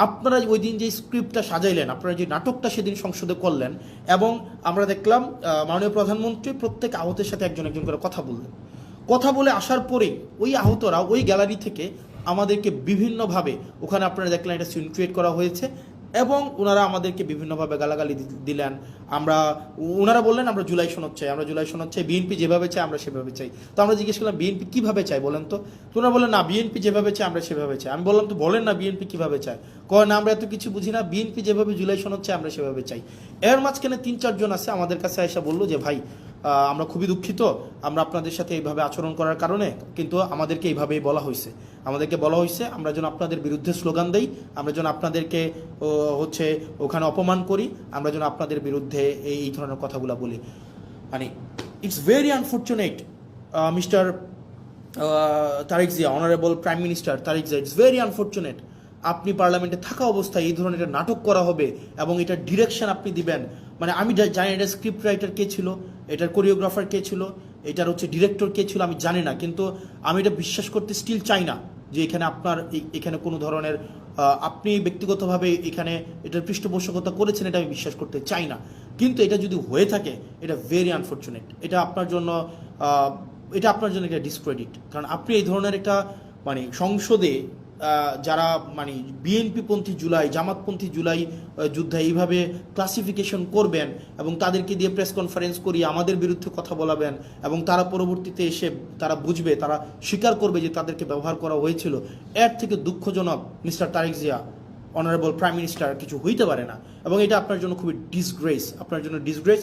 আপনারা ওই দিন যে স্ক্রিপ্টটা সাজাইলেন, আপনারা যে নাটকটা সেদিন সংসদে করলেন, এবং আমরা দেখলাম মাননীয় প্রধানমন্ত্রী প্রত্যেক আহতের সাথে একজন একজন করে কথা বললেন। কথা বলে আসার পরেই ওই আহতরা ওই গ্যালারি থেকে আমাদেরকে বিভিন্নভাবে, ওখানে আপনারা দেখলেন একটা সিন ক্রিয়েট করা হয়েছে, এবং ওনারা আমাদেরকে বিভিন্নভাবে গালাগালি দিলেন। ওনারা বললেন আমরা জুলাই সনদ চাই, আমরা জুলাই সনদ চাই, বিএনপি যেভাবে চাই আমরা সেভাবে চাই। তো আমরা জিজ্ঞেস করলাম বিএনপি কীভাবে চাই বলেন তো? ওনারা বললেন না, বিএনপি যেভাবে চাই আমরা সেভাবে চাই। আমি বললাম তো বলেন না বিএনপি কীভাবে চায়? কয় না, আমরা এত কিছু বুঝি না, বিএনপি যেভাবে জুলাই সনদ চাই আমরা সেভাবে চাই। এর মাঝখানে 3-4 জন আছে আমাদের কাছে এসে বললো যে ভাই, আমরা খুবই দুঃখিত, আমরা আপনাদের সাথে এইভাবে আচরণ করার কারণে, কিন্তু আমাদেরকে এইভাবেই বলা হয়েছে, আমাদেরকে বলা হয়েছে আমরা যেন আপনাদের বিরুদ্ধে স্লোগান দেই, আমরা যেন আপনাদেরকে হচ্ছে ওখানে অপমান করি, আমরা যেন আপনাদের বিরুদ্ধে এই ধরনের কথাগুলো বলি। মানে it's very unfortunate mister Tarique Zia, honourable prime minister Tarique Zia, it's very unfortunate আপনি পার্লামেন্টে থাকা অবস্থায় এই ধরনের একটা নাটক করা হবে এবং এটার ডিরেকশন আপনি দিবেন। মানে আমি জানি এটার স্ক্রিপ্ট রাইটার কে ছিল, এটার কোরিওগ্রাফার কে ছিল, এটার হচ্ছে ডিরেক্টর কে ছিল আমি জানি না, কিন্তু আমি এটা বিশ্বাস করতে স্টিল চাই না যে এখানে আপনার এখানে কোনো ধরনের আপনি ব্যক্তিগতভাবে এখানে এটার পৃষ্ঠপোষকতা করেছেন, এটা আমি বিশ্বাস করতে চাই না। কিন্তু এটা যদি হয়ে থাকে এটা ভেরি আনফর্চুনেট, এটা আপনার জন্য একটা ডিসক্রেডিট। কারণ আপনি এই ধরনের একটা মানে সংসদে যারা মানে বিএনপি পন্থী জুলাই, জামাতপন্থী জুলাই যুদ্ধে এইভাবে ক্লাসিফিকেশন করবেন এবং তাদেরকে দিয়ে প্রেস কনফারেন্স করিয়ে আমাদের বিরুদ্ধে কথা বলাবেন, এবং তারা পরবর্তীতে এসে তারা বুঝবে, তারা স্বীকার করবে যে তাদেরকে ব্যবহার করা হয়েছিল, এর থেকে দুঃখজনক mister Tarique Zia, honourable prime minister, কিছু হইতে পারে না। এবং এটা আপনার জন্য খুবই ডিসগ্রেস, আপনার জন্য ডিসগ্রেস।